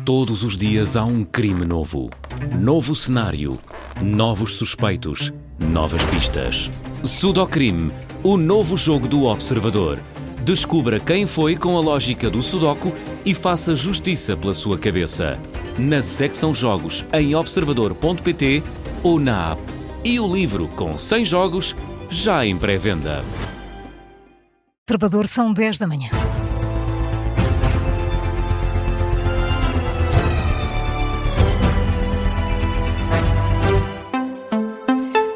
Todos os dias há um crime novo. Novo cenário. Novos suspeitos. Novas pistas. Sudocrime, o novo jogo do Observador. Descubra quem foi com a lógica do Sudoku e faça justiça pela sua cabeça. Na secção Jogos em observador.pt ou na app. E o livro com 100 jogos já em pré-venda. Observador, são 10 da manhã.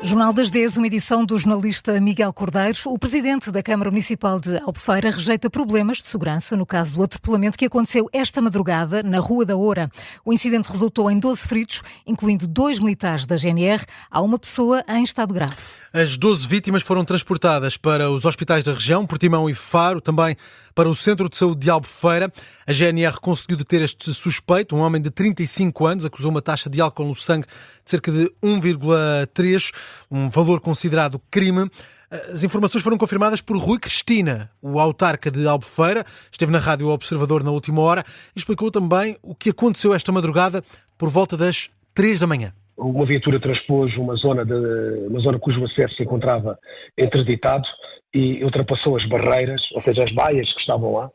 Jornal das 10, uma edição do jornalista Miguel Cordeiro. O presidente da Câmara Municipal de Albufeira rejeita problemas de segurança no caso do atropelamento que aconteceu esta madrugada na Rua da Oura. O incidente resultou em 12 feridos, incluindo 2 militares da GNR. Há uma pessoa em estado grave. As 12 vítimas foram transportadas para os hospitais da região, Portimão e Faro, também para o Centro de Saúde de Albufeira. A GNR conseguiu deter este suspeito, um homem de 35 anos, acusou uma taxa de álcool no sangue de cerca de 1,3, um valor considerado crime. As informações foram confirmadas por Rui Cristina, o autarca de Albufeira. Esteve na Rádio Observador na última hora e explicou também o que aconteceu esta madrugada por volta das 3 da manhã. Uma viatura transpôs uma zona cujo acesso se encontrava interditado e ultrapassou as barreiras, ou seja, as baias que estavam lá,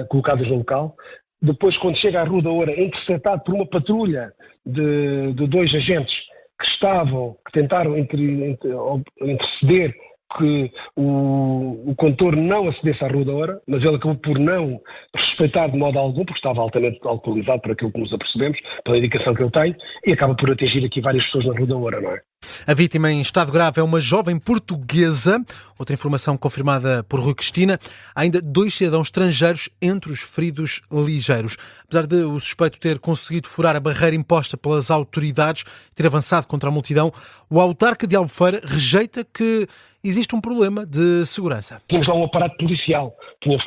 colocadas no local. Depois, quando chega à Rua da Oura, é interceptado por uma patrulha de 2 agentes que tentaram interceder que o condutor não acedesse à Rua da Oura, mas ele acabou por não respeitar de modo algum, porque estava altamente alcoolizado, por aquilo que nos apercebemos, pela indicação que ele tem, e acaba por atingir aqui várias pessoas na Rua da Oura, não é? A vítima em estado grave é uma jovem portuguesa. Outra informação confirmada por Rui Cristina. Há ainda 2 cidadãos estrangeiros entre os feridos ligeiros. Apesar de o suspeito ter conseguido furar a barreira imposta pelas autoridades e ter avançado contra a multidão, o autarca de Albufeira rejeita que existe um problema de segurança. Tínhamos lá um aparato policial. Tínhamos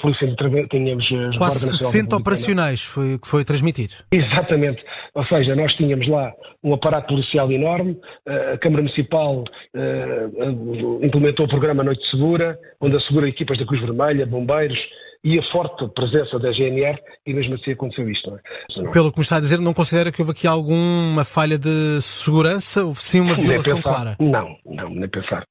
quase 60 operacionais que foi transmitido. Exatamente. Ou seja, nós tínhamos lá um aparato policial enorme. A Câmara Municipal implementou o programa Noite Segura, onde assegura equipas da Cruz Vermelha, bombeiros e a forte presença da GNR, e mesmo assim aconteceu isto. Não é? Pelo que me está a dizer, não considera que houve aqui alguma falha de segurança? Houve sim uma violação clara? Não, nem pensar.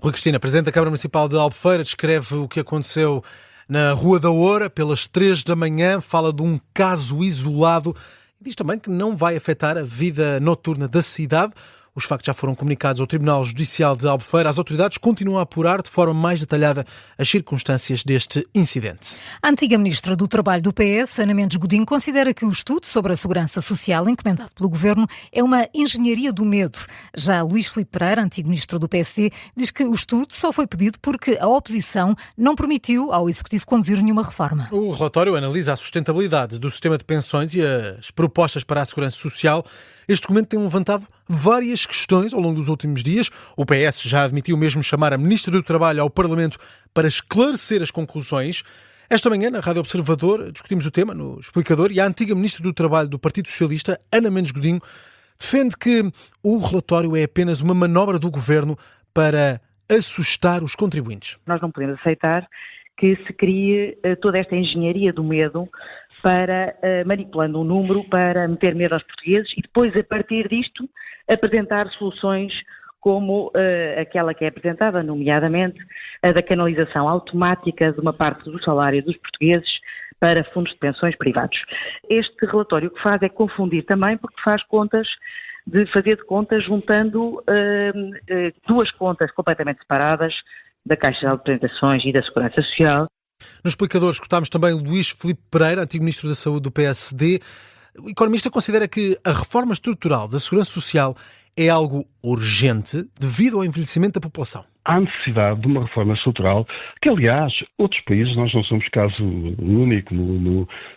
Rui Cristina, presidente da Câmara Municipal de Albufeira, descreve o que aconteceu na Rua da Oura pelas 3 da manhã, fala de um caso isolado e diz também que não vai afetar a vida noturna da cidade. Os factos já foram comunicados ao Tribunal Judicial de Albufeira. As autoridades continuam a apurar de forma mais detalhada as circunstâncias deste incidente. A antiga ministra do Trabalho do PS, Ana Mendes Godinho, considera que o estudo sobre a segurança social encomendado pelo Governo é uma engenharia do medo. Já Luís Filipe Pereira, antigo ministro do PSD, diz que o estudo só foi pedido porque a oposição não permitiu ao Executivo conduzir nenhuma reforma. O relatório analisa a sustentabilidade do sistema de pensões e as propostas para a segurança social. Este documento tem levantado várias questões ao longo dos últimos dias. O PS já admitiu mesmo chamar a Ministra do Trabalho ao Parlamento para esclarecer as conclusões. Esta manhã, na Rádio Observador, discutimos o tema no Explicador e a antiga Ministra do Trabalho do Partido Socialista, Ana Mendes Godinho, defende que o relatório é apenas uma manobra do Governo para assustar os contribuintes. Nós não podemos aceitar que se crie toda esta engenharia do medo para, manipulando um número, para meter medo aos portugueses e depois, a partir disto, apresentar soluções como aquela que é apresentada, nomeadamente a da canalização automática de uma parte do salário dos portugueses para fundos de pensões privados. Este relatório o que faz é confundir também, porque faz contas, fazer de contas juntando 2 contas completamente separadas, da Caixa de Apresentações e da Segurança Social. No Explicador escutámos também Luís Filipe Pereira, antigo Ministro da Saúde do PSD. O economista considera que a reforma estrutural da Segurança Social é algo urgente devido ao envelhecimento da população. Há necessidade de uma reforma estrutural que, aliás, outros países, nós não somos caso único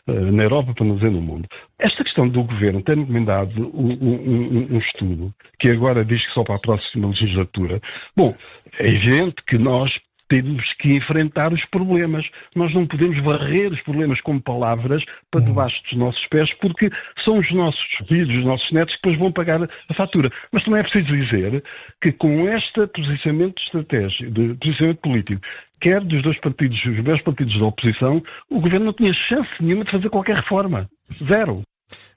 na Europa, para não dizer no mundo. Esta questão do Governo ter encomendado um estudo, que agora diz que só para a próxima legislatura, bom, é evidente que nós temos que enfrentar os problemas. Nós não podemos varrer os problemas com palavras para debaixo dos nossos pés, porque são os nossos filhos, os nossos netos que depois vão pagar a fatura. Mas também é preciso dizer que com este posicionamento de estratégia, de posicionamento político, quer dos 2 partidos, os 2 partidos da oposição, o Governo não tinha chance nenhuma de fazer qualquer reforma. 0.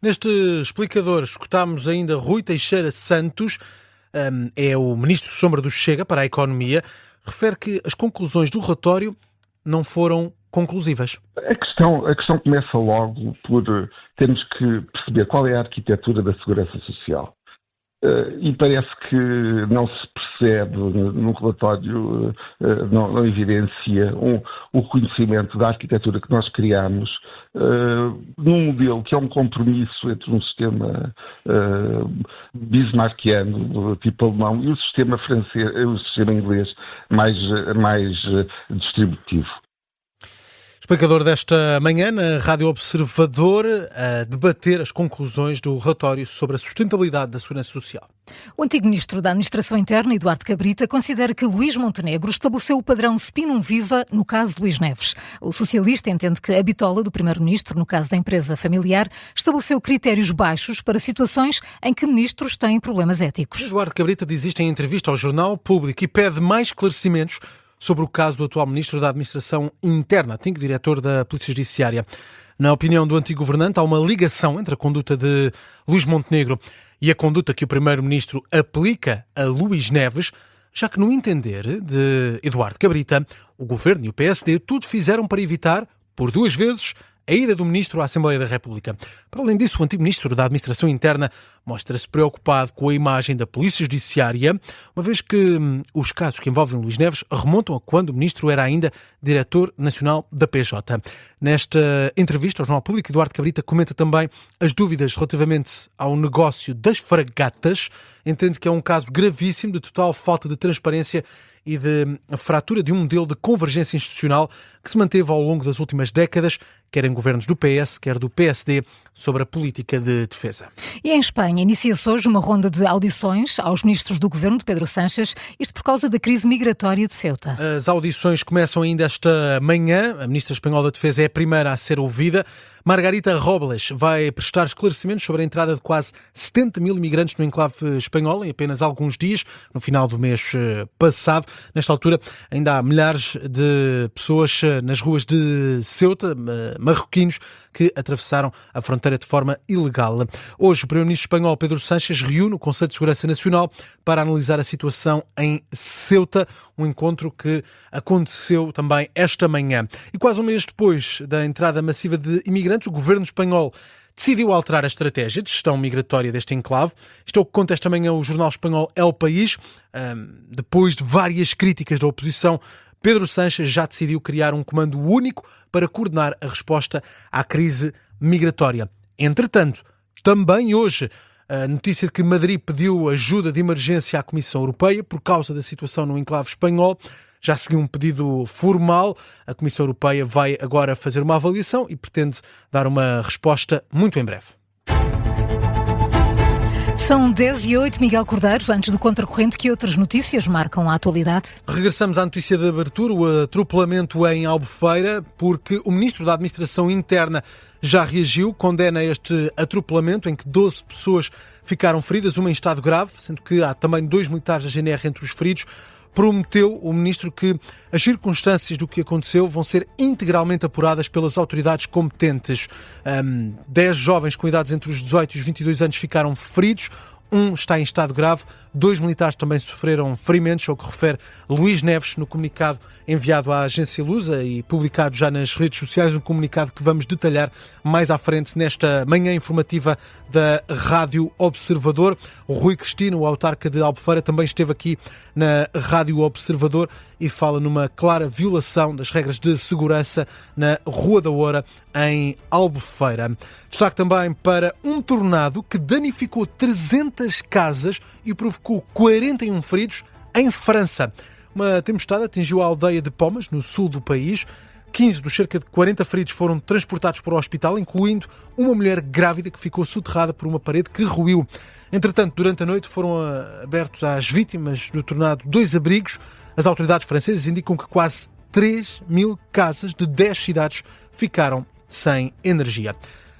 Neste explicador, escutámos ainda Rui Teixeira Santos, é o ministro sombra do Chega para a Economia, refere que as conclusões do relatório não foram conclusivas. A questão começa logo por termos que perceber qual é a arquitetura da segurança social. E parece que não se percebe no relatório, não evidencia o reconhecimento da arquitetura que nós criamos num modelo que é um compromisso entre um sistema bismarckiano, tipo alemão, e o sistema francês, o sistema inglês mais distributivo. Explicador desta manhã na Rádio Observador a debater as conclusões do relatório sobre a sustentabilidade da segurança social. O antigo ministro da Administração Interna, Eduardo Cabrita, considera que Luís Montenegro estabeleceu o padrão Spinum Viva no caso de Luís Neves. O socialista entende que a bitola do primeiro-ministro, no caso da empresa familiar, estabeleceu critérios baixos para situações em que ministros têm problemas éticos. Eduardo Cabrita diz isto em entrevista ao Jornal Público e pede mais esclarecimentos sobre o caso do atual Ministro da Administração Interna, antigo diretor da Polícia Judiciária. Na opinião do antigo governante, há uma ligação entre a conduta de Luís Montenegro e a conduta que o Primeiro-Ministro aplica a Luís Neves, já que, no entender de Eduardo Cabrita, o Governo e o PSD tudo fizeram para evitar, por 2 vezes, a ida do Ministro à Assembleia da República. Para além disso, o antigo Ministro da Administração Interna mostra-se preocupado com a imagem da Polícia Judiciária, uma vez que os casos que envolvem Luís Neves remontam a quando o Ministro era ainda Diretor Nacional da PJ. Nesta entrevista ao Jornal Público, Eduardo Cabrita comenta também as dúvidas relativamente ao negócio das fragatas. Entende que é um caso gravíssimo de total falta de transparência e de fratura de um modelo de convergência institucional que se manteve ao longo das últimas décadas, quer em governos do PS, quer do PSD, sobre a política de defesa. E em Espanha inicia-se hoje uma ronda de audições aos ministros do governo de Pedro Sánchez, isto por causa da crise migratória de Ceuta. As audições começam ainda esta manhã. A ministra espanhola da Defesa é a primeira a ser ouvida. Margarita Robles vai prestar esclarecimentos sobre a entrada de quase 70 mil imigrantes no enclave espanhol em apenas alguns dias, no final do mês passado. Nesta altura, ainda há milhares de pessoas nas ruas de Ceuta, marroquinos, que atravessaram a fronteira de forma ilegal. Hoje, o primeiro-ministro espanhol Pedro Sánchez reúne o Conselho de Segurança Nacional para analisar a situação em Ceuta, um encontro que aconteceu também esta manhã. E quase um mês depois da entrada massiva de imigrantes, o governo espanhol decidiu alterar a estratégia de gestão migratória deste enclave. Isto é o que conta esta manhã o jornal espanhol El País. Depois de várias críticas da oposição, Pedro Sánchez já decidiu criar um comando único para coordenar a resposta à crise migratória. Entretanto, também hoje, a notícia de que Madrid pediu ajuda de emergência à Comissão Europeia por causa da situação no enclave espanhol. Já seguiu um pedido formal. A Comissão Europeia vai agora fazer uma avaliação e pretende dar uma resposta muito em breve. São 10h08, Miguel Cordeiro, antes do Contracorrente, que outras notícias marcam a atualidade? Regressamos à notícia de abertura, o atropelamento em Albufeira, porque o Ministro da Administração Interna já reagiu, condena este atropelamento em que 12 pessoas ficaram feridas, uma em estado grave, sendo que há também 2 militares da GNR entre os feridos. Prometeu o Ministro que as circunstâncias do que aconteceu vão ser integralmente apuradas pelas autoridades competentes. 10 jovens com idades entre os 18 e os 22 anos ficaram feridos. Um está em estado grave, 2 militares também sofreram ferimentos, ao que refere Luís Neves no comunicado enviado à agência Lusa e publicado já nas redes sociais, um comunicado que vamos detalhar mais à frente nesta manhã informativa da Rádio Observador. O Rui Cristino, o autarca de Albufeira, também esteve aqui na Rádio Observador e fala numa clara violação das regras de segurança na Rua da Oura, em Albufeira. Destaque também para um tornado que danificou 300 casas e provocou 41 feridos em França. Uma tempestade atingiu a aldeia de Pomas, no sul do país. 15 dos cerca de 40 feridos foram transportados para o hospital, incluindo uma mulher grávida que ficou soterrada por uma parede que ruiu. Entretanto, durante a noite foram abertos às vítimas do tornado 2 abrigos. As autoridades francesas indicam que quase 3 mil casas de 10 cidades ficaram sem energia.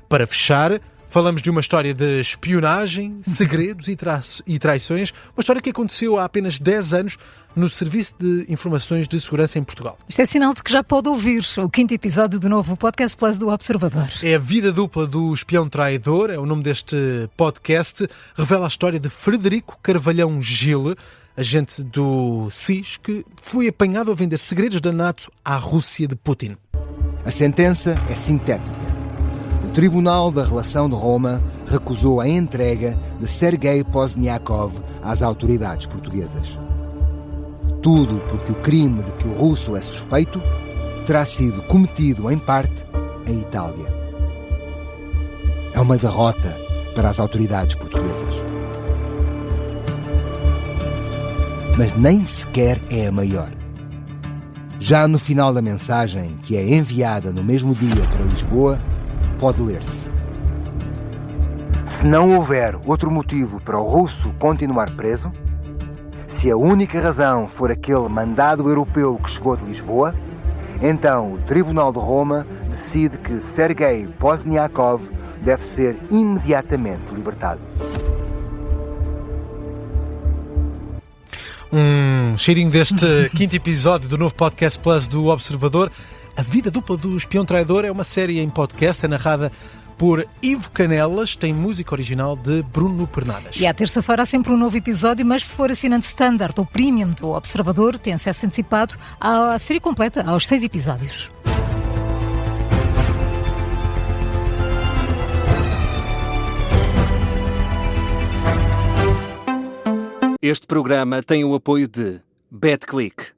Para fechar, falamos de uma história de espionagem, segredos e traições. Uma história que aconteceu há apenas 10 anos no Serviço de Informações de Segurança em Portugal. Isto é sinal de que já pode ouvir o 5º episódio do novo Podcast Plus do Observador. É a vida dupla do espião traidor, é o nome deste podcast. Revela a história de Frederico Carvalhão Gil, agente do SIS, que foi apanhado a vender segredos da NATO à Rússia de Putin. A sentença é sintética. O Tribunal da Relação de Roma recusou a entrega de Sergei Pozniakov às autoridades portuguesas. Tudo porque o crime de que o russo é suspeito terá sido cometido, em parte, em Itália. É uma derrota para as autoridades portuguesas. Mas nem sequer é a maior. Já no final da mensagem, que é enviada no mesmo dia para Lisboa, pode ler-se: se não houver outro motivo para o russo continuar preso, se a única razão for aquele mandado europeu que chegou de Lisboa, então o Tribunal de Roma decide que Sergei Pozniakov deve ser imediatamente libertado. Cheirinho deste 5º episódio do novo Podcast Plus do Observador. A vida dupla do espião traidor é uma série em podcast, é narrada por Ivo Canelas, tem música original de Bruno Pernadas. E à terça-feira há sempre um novo episódio, mas se for assinante standard ou premium do Observador, tem acesso antecipado à série completa, aos 6 episódios. Este programa tem o apoio de BetClick.